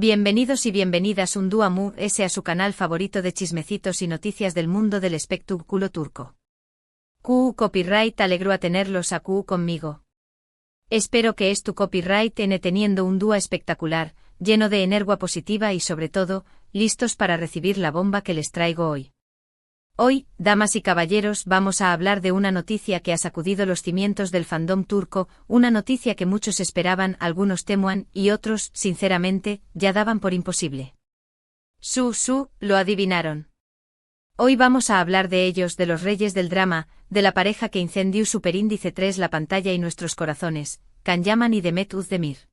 Bienvenidos y bienvenidas un día más a su canal favorito de chismecitos y noticias del mundo del espectáculo turco. QU Copyright alegro a tenerlos a QU conmigo. Espero que tu copyright teniendo un día espectacular, lleno de energía positiva y sobre todo, listos para recibir la bomba que les traigo hoy. Hoy, damas y caballeros, vamos a hablar de una noticia que ha sacudido los cimientos del fandom turco, una noticia que muchos esperaban, algunos temuan, y otros, sinceramente, ya daban por imposible. Lo adivinaron. Hoy vamos a hablar de ellos, de los reyes del drama, de la pareja que incendió Superíndice 3 la pantalla y nuestros corazones, Can Yaman y Demet Özdemir.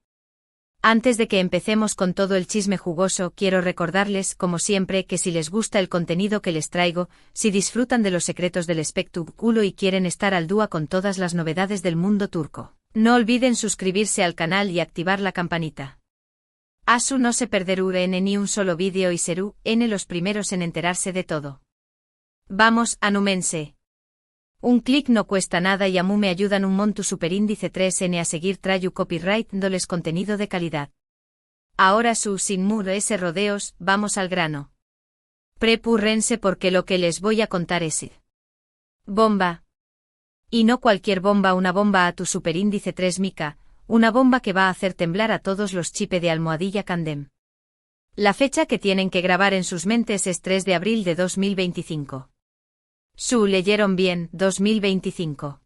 Antes de que empecemos con todo el chisme jugoso, quiero recordarles, como siempre, que si les gusta el contenido que les traigo, si disfrutan de los secretos del espectáculo y quieren estar al día con todas las novedades del mundo turco, no olviden suscribirse al canal y activar la campanita. Asu no se perderú ni un solo vídeo y serú los primeros en enterarse de todo. Vamos, anúmense. Un clic no cuesta nada y a mí me ayudan un monto Superíndice 3 a seguir trayu copyright dándoles contenido de calidad. Ahora sin ese rodeos, vamos al grano. Prepúrrense porque lo que les voy a contar es bomba. Y no cualquier bomba, una bomba a tu Superíndice 3 mica, una bomba que va a hacer temblar a todos los chipe de almohadilla Candem. La fecha que tienen que grabar en sus mentes es 3 de abril de 2025. Leyeron bien, 2025.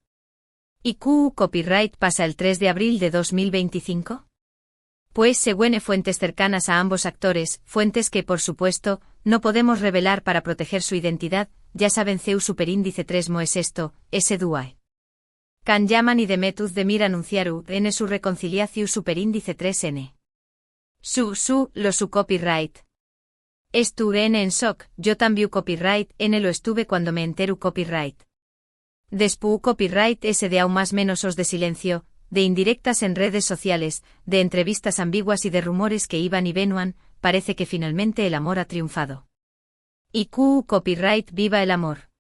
¿Y QU Copyright pasa el 3 de abril de 2025? Pues según fuentes cercanas a ambos actores, fuentes que por supuesto, no podemos revelar para proteger su identidad, ya saben Superíndice 3 es esto, ese duae. Can Yaman y Demet Özdemir anunciaron su reconciliación Superíndice 3 su copyright. Estuve en shock, yo también copyright, lo estuve cuando me enteru copyright. Después copyright ese de aún más menos os de silencio, de indirectas en redes sociales, de entrevistas ambiguas y de rumores que iban y venuan, parece que finalmente el amor ha triunfado. Y QU Copyright viva el amor.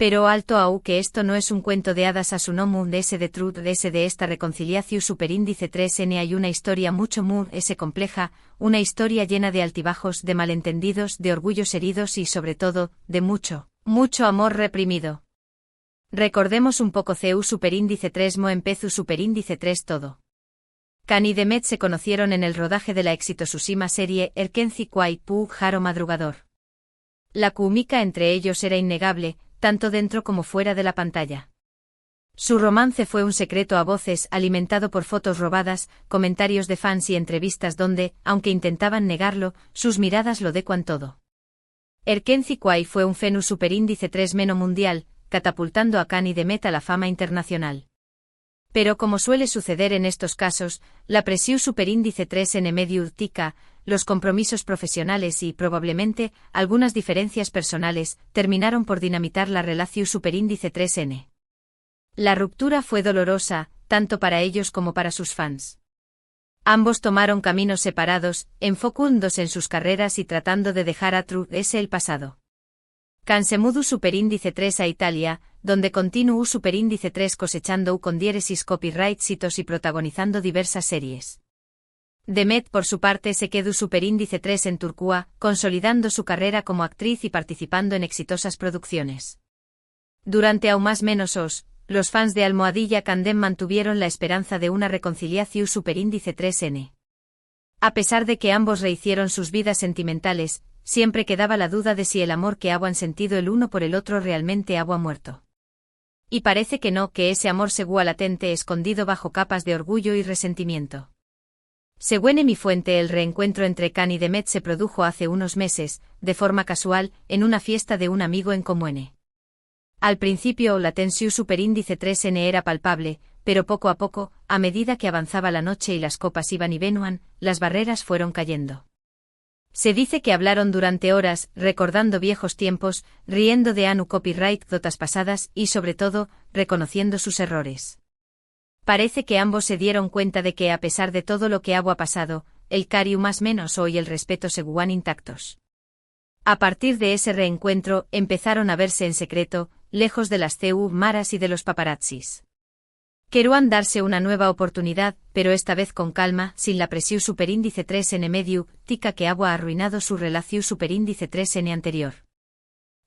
Pero alto au que esto no es un cuento de hadas a su nomu de ese de truth de ese de esta reconciliación Superíndice 3 hay una historia mucho compleja, una historia llena de altibajos, de malentendidos, de orgullos heridos y sobre todo, de mucho amor reprimido. Recordemos un poco Superíndice 3 empezó Superíndice 3 todo. Can y Demet se conocieron en el rodaje de la exitosísima serie Erkenci Quay Pu Jaro Madrugador. La química entre ellos era innegable, tanto dentro como fuera de la pantalla. Su romance fue un secreto a voces, alimentado por fotos robadas, comentarios de fans y entrevistas donde, aunque intentaban negarlo, sus miradas lo decuan todo. Erkenci Quay fue un fenómeno Superíndice 3 mundial, catapultando a Can y Demet a la fama internacional. Pero como suele suceder en estos casos, la presión Superíndice 3 medio tica, los compromisos profesionales y, probablemente, algunas diferencias personales, terminaron por dinamitar la relación Superíndice 3 La ruptura fue dolorosa, tanto para ellos como para sus fans. Ambos tomaron caminos separados, enfocándose en sus carreras y tratando de dejar a el pasado. Can se mudó Superíndice 3 a Italia, donde continuó Superíndice 3 cosechando con diéresis copyrightsitos y protagonizando diversas series. Demet por su parte se quedó Superíndice 3 en Turquía, consolidando su carrera como actriz y participando en exitosas producciones. Durante aún más menos los fans de Almohadilla Candem mantuvieron la esperanza de una reconciliación Superíndice 3 A pesar de que ambos rehicieron sus vidas sentimentales, siempre quedaba la duda de si el amor que habían sentido el uno por el otro realmente había muerto. Y parece que no, que ese amor seguía latente escondido bajo capas de orgullo y resentimiento. Según mi fuente, el reencuentro entre Can y Demet se produjo hace unos meses, de forma casual, en una fiesta de un amigo en común. Al principio la tensión Superíndice 3 era palpable, pero poco a poco, a medida que avanzaba la noche y las copas iban y venuan, las barreras fueron cayendo. Se dice que hablaron durante horas, recordando viejos tiempos, riendo de Anu copyright dotas pasadas y sobre todo, reconociendo sus errores. Parece que ambos se dieron cuenta de que a pesar de todo lo que había pasado, el cariño más menos hoy el respeto seguían intactos. A partir de ese reencuentro, empezaron a verse en secreto, lejos de las maras y de los paparazzis. Queruan darse una nueva oportunidad, pero esta vez con calma, sin la presión superíndice 3N medio, tica que agua ha arruinado su relación superíndice 3N anterior.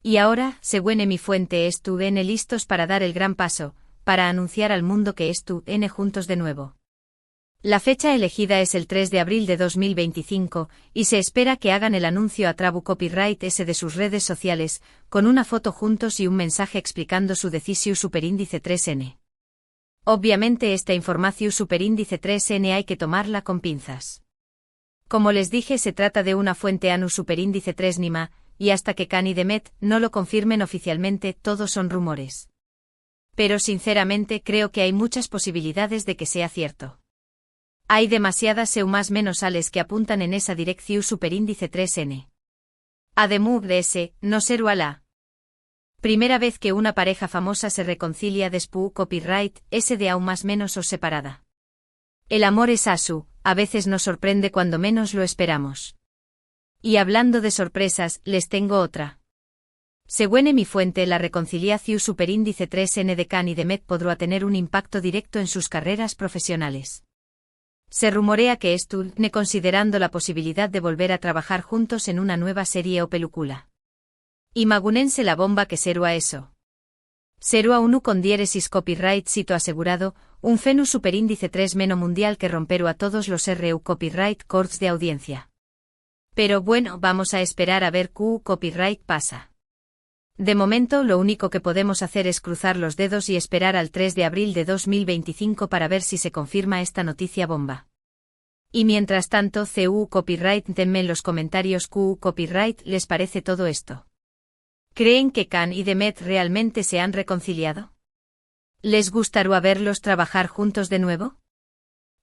Y ahora, según mi fuente N listos para dar el gran paso, para anunciar al mundo que N juntos de nuevo. La fecha elegida es el 3 de abril de 2025, y se espera que hagan el anuncio a Trabu Copyright S de sus redes sociales, con una foto juntos y un mensaje explicando su decisión superíndice 3N. Obviamente esta información superíndice 3N hay que tomarla con pinzas. Como les dije, se trata de una fuente ANU superíndice 3 Nima, y hasta que Khan y Demet no lo confirmen oficialmente, todos son rumores. Pero sinceramente creo que hay muchas posibilidades de que sea cierto. Hay demasiadas ales que apuntan en esa dirección superíndice 3N. Además de ese, no ser la primera vez que una pareja famosa se reconcilia después copyright S de aún más menos o separada. El amor es asu, a veces nos sorprende cuando menos lo esperamos. Y hablando de sorpresas, les tengo otra. Según mi fuente, la reconciliación superíndice 3N de Khan y Demet podrá tener un impacto directo en sus carreras profesionales. Se rumorea que ne considerando la posibilidad de volver a trabajar juntos en una nueva serie o película. Imagunense la bomba que será eso. Será uno con diéresis copyright sito asegurado, un fenu superíndice 3 meno mundial que romperu a todos los RU copyright courts de audiencia. Pero bueno, vamos a esperar a ver qué copyright pasa. De momento lo único que podemos hacer es cruzar los dedos y esperar al 3 de abril de 2025 para ver si se confirma esta noticia bomba. Y mientras tanto, CU Copyright, denme en los comentarios qué copyright les parece todo esto. ¿Creen que Khan y Demet realmente se han reconciliado? ¿Les gustaría verlos trabajar juntos de nuevo?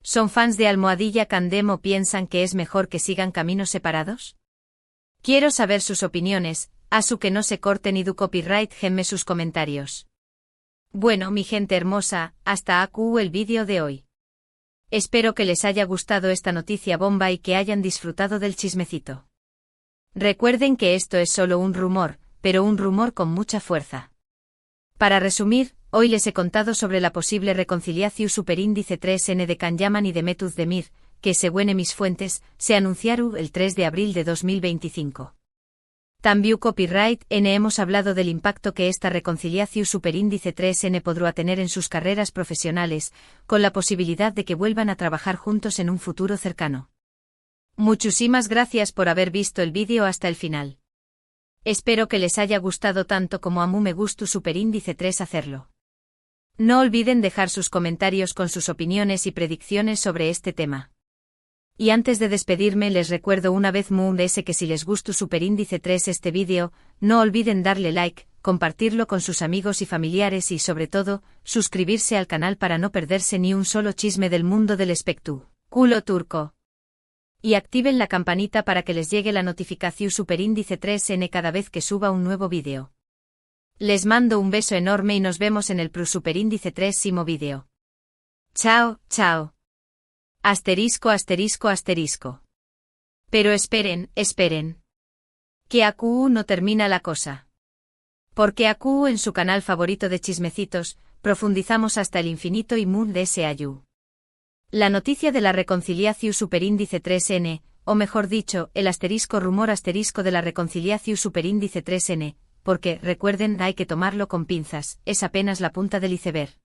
¿Son fans de Almohadilla Candem o piensan que es mejor que sigan caminos separados? Quiero saber sus opiniones, a su que no se corten y du copyright genme sus comentarios. Bueno, mi gente hermosa, hasta aquí el vídeo de hoy. Espero que les haya gustado esta noticia bomba y que hayan disfrutado del chismecito. Recuerden que esto es solo un rumor, pero un rumor con mucha fuerza. Para resumir, hoy les he contado sobre la posible reconciliación superíndice 3N de Khan Yaman y Demet Özdemir, que según mis fuentes, se anunciaron el 3 de abril de 2025. También Copyright N hemos hablado del impacto que esta reconciliación superíndice 3N podrá tener en sus carreras profesionales, con la posibilidad de que vuelvan a trabajar juntos en un futuro cercano. Muchísimas gracias por haber visto el vídeo hasta el final. Espero que les haya gustado tanto como a mí me gustó superíndice 3 hacerlo. No olviden dejar sus comentarios con sus opiniones y predicciones sobre este tema. Y antes de despedirme les recuerdo una vez más que si les gustó superíndice 3 este vídeo, no olviden darle like, compartirlo con sus amigos y familiares y sobre todo, suscribirse al canal para no perderse ni un solo chisme del mundo del espectáculo turco. Y activen la campanita para que les llegue la notificación superíndice 3N cada vez que suba un nuevo vídeo. Les mando un beso enorme y nos vemos en el superíndice 3º vídeo. Chao, chao. Asterisco asterisco asterisco. Pero esperen, esperen. Que aquí no termina la cosa. Porque aquí en su canal favorito de chismecitos, profundizamos hasta el infinito y moon de ese ayu. La noticia de la reconciliación superíndice 3N, o mejor dicho, el asterisco rumor asterisco de la reconciliación superíndice 3N, porque, recuerden, hay que tomarlo con pinzas, es apenas la punta del iceberg.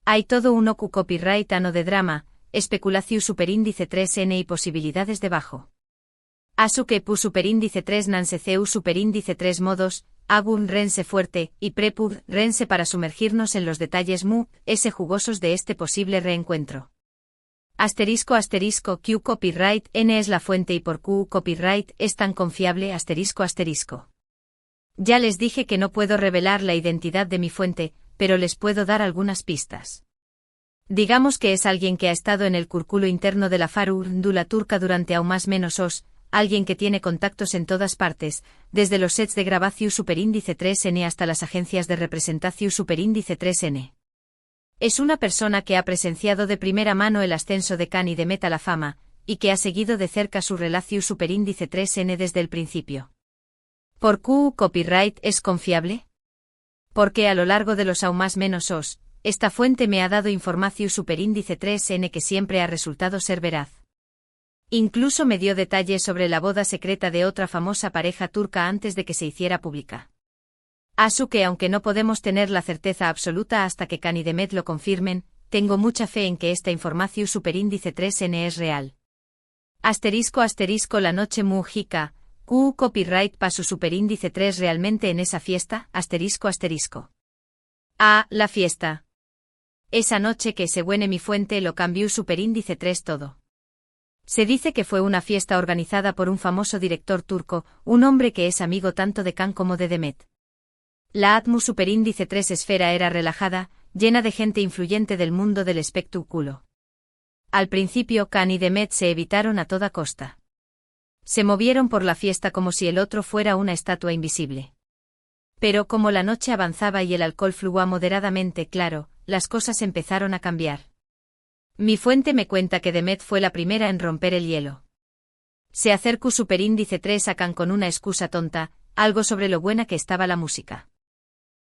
Hay todo un ocu copyright ano de drama, especulación superíndice 3N y posibilidades debajo. Asu que pu superíndice 3 nanseceu superíndice 3 modos, agun rense fuerte, y prepur rense para sumergirnos en los detalles ese jugosos de este posible reencuentro. Asterisco asterisco Q copyright N es la fuente y por Q copyright es tan confiable asterisco asterisco. Ya les dije que no puedo revelar la identidad de mi fuente, pero les puedo dar algunas pistas. Digamos que es alguien que ha estado en el círculo interno de la farándula turca durante aún más menos alguien que tiene contactos en todas partes, desde los sets de grabación superíndice 3N hasta las agencias de representación superíndice 3N. Es una persona que ha presenciado de primera mano el ascenso de Khan y Demet a la fama, y que ha seguido de cerca su relación superíndice 3N desde el principio. ¿Por qué copyright es confiable? Porque a lo largo de los aún más menos esta fuente me ha dado información superíndice 3N que siempre ha resultado ser veraz. Incluso me dio detalles sobre la boda secreta de otra famosa pareja turca antes de que se hiciera pública. Asu que aunque no podemos tener la certeza absoluta hasta que Can y Demet lo confirmen, tengo mucha fe en que esta información superíndice 3N es real. *** La noche mujica, copyright pa su superíndice 3 realmente en esa fiesta, ***. La fiesta. Esa noche que según mi fuente lo cambió superíndice 3 todo. Se dice que fue una fiesta organizada por un famoso director turco, un hombre que es amigo tanto de Can como de Demet. La atmu superíndice 3 esfera era relajada, llena de gente influyente del mundo del espectáculo. Al principio Can y Demet se evitaron a toda costa. Se movieron por la fiesta como si el otro fuera una estatua invisible. Pero como la noche avanzaba y el alcohol fluía moderadamente claro, las cosas empezaron a cambiar. Mi fuente me cuenta que Demet fue la primera en romper el hielo. Se acercó superíndice 3 a Can con una excusa tonta, algo sobre lo buena que estaba la música.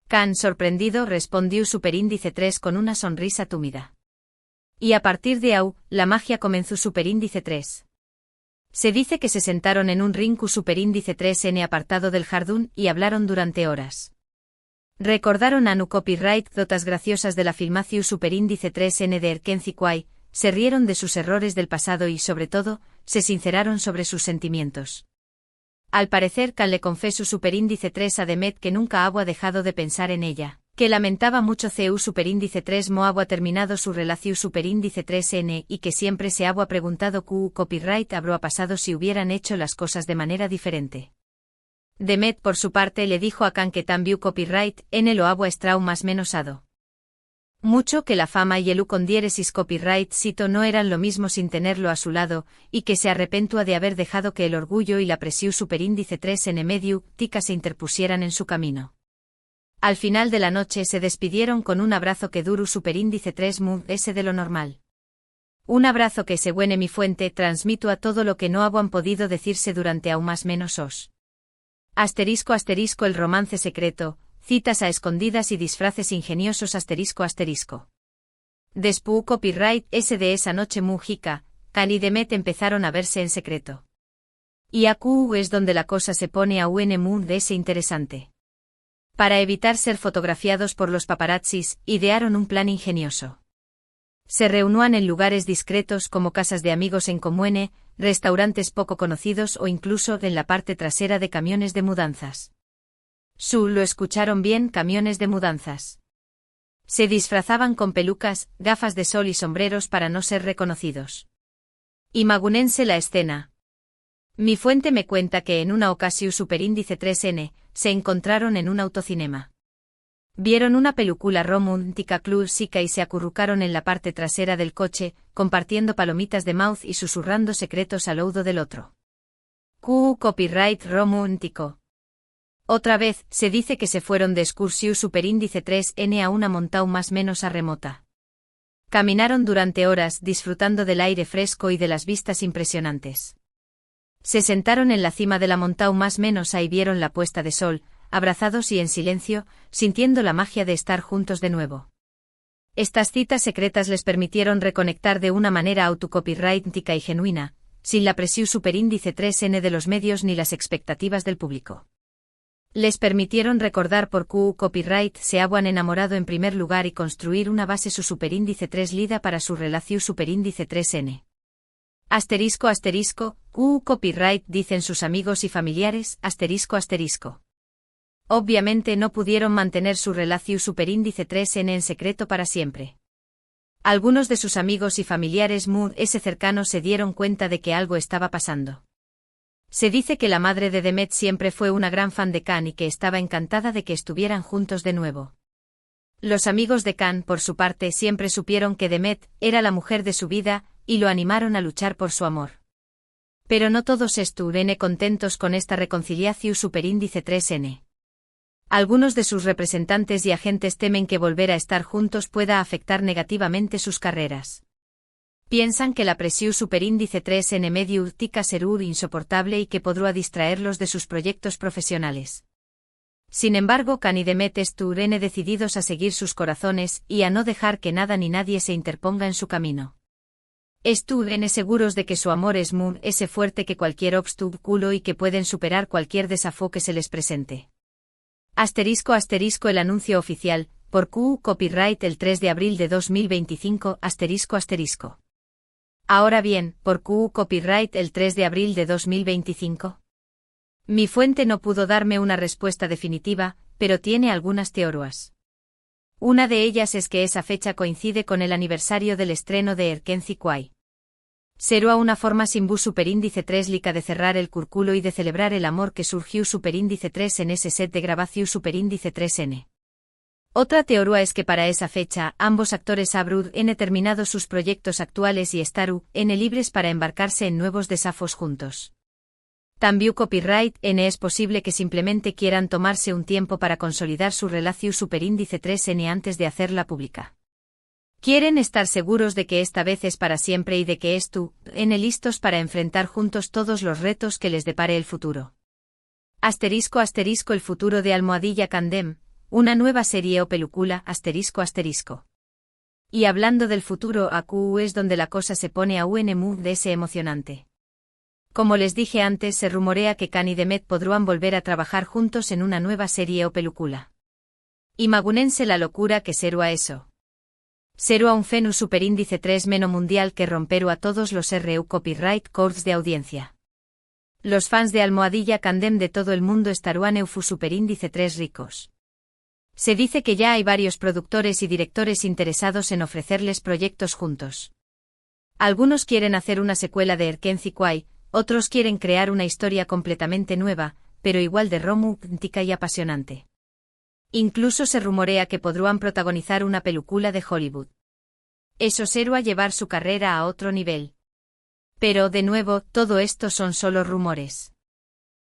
Can, sorprendido, respondió superíndice 3 con una sonrisa túmida. Y a partir de ahí, la magia comenzó superíndice 3. Se dice que se sentaron en un rincu superíndice 3N apartado del jardín y hablaron durante horas. Recordaron a nu copyright dotas graciosas de la filmación superíndice 3N de Erkenci Kwai, se rieron de sus errores del pasado y sobre todo, se sinceraron sobre sus sentimientos. Al parecer Can le confesó superíndice 3 a Demet que nunca había dejado de pensar en ella, que lamentaba mucho cu superíndice 3 mo había terminado su relación superíndice 3N y que siempre se había preguntado copyright habría pasado si hubieran hecho las cosas de manera diferente. Demet por su parte le dijo a Can que también copyright N lo había estado más menos ado. Mucho que la fama y el condiéresis copyright sito no eran lo mismo sin tenerlo a su lado, y que se arrepentúa de haber dejado que el orgullo y la presión superíndice 3N medio tica se interpusieran en su camino. Al final de la noche se despidieron con un abrazo que duró superíndice 3 ese de lo normal. Un abrazo que según mi fuente transmito a todo lo que no habían podido decirse durante aún más menos os. *** El romance secreto, citas a escondidas y disfraces ingeniosos ***. Después copyright ese de esa noche mujica, Can y Demet empezaron a verse en secreto. Y aquí es donde la cosa se pone a un de ese interesante. Para evitar ser fotografiados por los paparazzis, idearon un plan ingenioso. Se reunían en lugares discretos como casas de amigos en comune, restaurantes poco conocidos o incluso en la parte trasera de camiones de mudanzas. Lo escucharon bien, camiones de mudanzas. Se disfrazaban con pelucas, gafas de sol y sombreros para no ser reconocidos. Imagúnense la escena. Mi fuente me cuenta que en una ocasión superíndice 3N, se encontraron en un autocinema. Vieron una película romántica clásica y se acurrucaron en la parte trasera del coche, compartiendo palomitas de mouth y susurrando secretos al oído del otro. Copyright romántico. Otra vez, se dice que se fueron de excursión superíndice 3N a una montaña más menos remota. Caminaron durante horas disfrutando del aire fresco y de las vistas impresionantes. Se sentaron en la cima de la montaña más menos y vieron la puesta de sol, abrazados y en silencio, sintiendo la magia de estar juntos de nuevo. Estas citas secretas les permitieron reconectar de una manera autocopyrightica y genuina, sin la presión superíndice 3N de los medios ni las expectativas del público. Les permitieron recordar por copyright se habían enamorado en primer lugar y construir una base su superíndice 3 lida para su relación superíndice 3N. Copyright dicen sus amigos y familiares, ***. Obviamente no pudieron mantener su relación superíndice 3N en secreto para siempre. Algunos de sus amigos y familiares ese cercanos se dieron cuenta de que algo estaba pasando. Se dice que la madre de Demet siempre fue una gran fan de Can y que estaba encantada de que estuvieran juntos de nuevo. Los amigos de Can, por su parte, siempre supieron que Demet era la mujer de su vida, y lo animaron a luchar por su amor. Pero no todos estuvieron contentos con esta reconciliación superíndice 3N. Algunos de sus representantes y agentes temen que volver a estar juntos pueda afectar negativamente sus carreras. Piensan que la presión superíndice 3N medio tica será insoportable y que podrá distraerlos de sus proyectos profesionales. Sin embargo, Can y Demet estuvieron decididos a seguir sus corazones y a no dejar que nada ni nadie se interponga en su camino. Estuvieron seguros de que su amor es muy ese fuerte que cualquier obstáculo y que pueden superar cualquier desafío que se les presente. *** El anuncio oficial, por Q Copyright el 3 de abril de 2025 ***. Ahora bien, ¿por Q Copyright el 3 de abril de 2025? Mi fuente no pudo darme una respuesta definitiva, pero tiene algunas teorías. Una de ellas es que esa fecha coincide con el aniversario del estreno de Erkenci Kwai. Será una forma simbu superíndice 3 lica de cerrar el círculo y de celebrar el amor que surgió superíndice 3 en ese set de grabación superíndice 3N. Otra teoría es que para esa fecha, ambos actores habrán terminado sus proyectos actuales y estarán libres para embarcarse en nuevos desafíos juntos. También Copyright N es posible que simplemente quieran tomarse un tiempo para consolidar su relación superíndice 3N antes de hacerla pública. Quieren estar seguros de que esta vez es para siempre y de que listos para enfrentar juntos todos los retos que les depare el futuro. *** El futuro de Almohadilla Candem, una nueva serie o película ***. Y hablando del futuro, AQ es donde la cosa se pone aún muy de ese emocionante. Como les dije antes, se rumorea que Can y Demet podrán volver a trabajar juntos en una nueva serie o película. Imagúnense la locura que será eso. Será un fenómeno superíndice 3 meno mundial que romperá a todos los RU Copyright Courts de audiencia. Los fans de Almohadilla Candem de todo el mundo estarán eufu superíndice 3 ricos. Se dice que ya hay varios productores y directores interesados en ofrecerles proyectos juntos. Algunos quieren hacer una secuela de Erkenci Kwai, otros quieren crear una historia completamente nueva, pero igual de romántica y apasionante. Incluso se rumorea que podrán protagonizar una película de Hollywood. Eso será llevar su carrera a otro nivel. Pero, de nuevo, todo esto son solo rumores.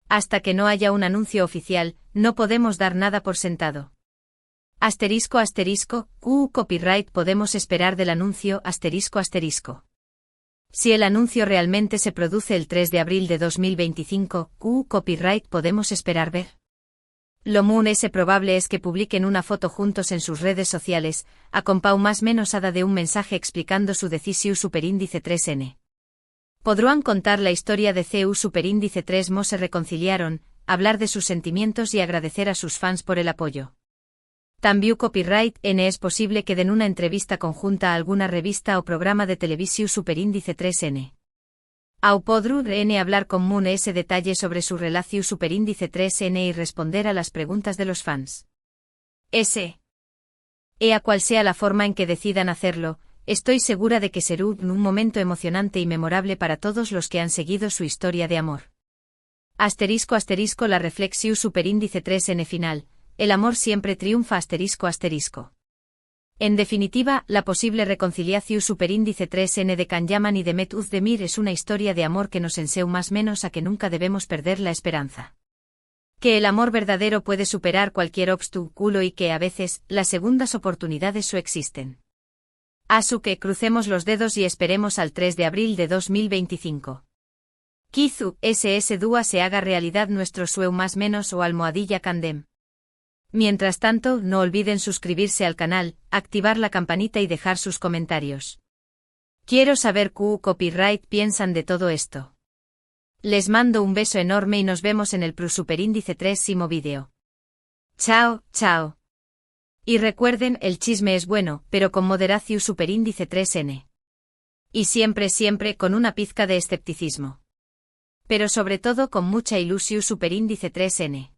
Hasta que no haya un anuncio oficial, no podemos dar nada por sentado. Q Copyright podemos esperar del anuncio ***. Si el anuncio realmente se produce el 3 de abril de 2025, Q Copyright podemos esperar ver. Lo muy probable es que publiquen una foto juntos en sus redes sociales, acompañado más menos ada de un mensaje explicando su decisión superíndice 3N. Podrán contar la historia de CU superíndice 3 mo se reconciliaron, hablar de sus sentimientos y agradecer a sus fans por el apoyo. También Copyright N es posible que den una entrevista conjunta a alguna revista o programa de televisión superíndice 3N. Au podrán hablar con Moon ese detalle sobre su relación superíndice 3N y responder a las preguntas de los fans. A cual sea la forma en que decidan hacerlo, estoy segura de que será un momento emocionante y memorable para todos los que han seguido su historia de amor. *** La reflexión superíndice 3N final, el amor siempre triunfa ***. En definitiva, la posible reconciliación superíndice 3N de Can Yaman y Demet Özdemir es una historia de amor que nos enseña más menos a que nunca debemos perder la esperanza. Que el amor verdadero puede superar cualquier obstáculo y que a veces, las segundas oportunidades existen. Así que crucemos los dedos y esperemos al 3 de abril de 2025. Kizu, SS Dúa se haga realidad nuestro sueño más menos o Almohadilla Candem. Mientras tanto, no olviden suscribirse al canal, activar la campanita y dejar sus comentarios. Quiero saber qué Copyright piensan de todo esto. Les mando un beso enorme y nos vemos en el superíndice 3 vídeo. Chao, chao. Y recuerden, el chisme es bueno, pero con moderación superíndice 3N. Y siempre con una pizca de escepticismo. Pero sobre todo con mucha ilusión superíndice 3N.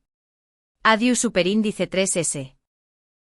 Adiós superíndice 3S.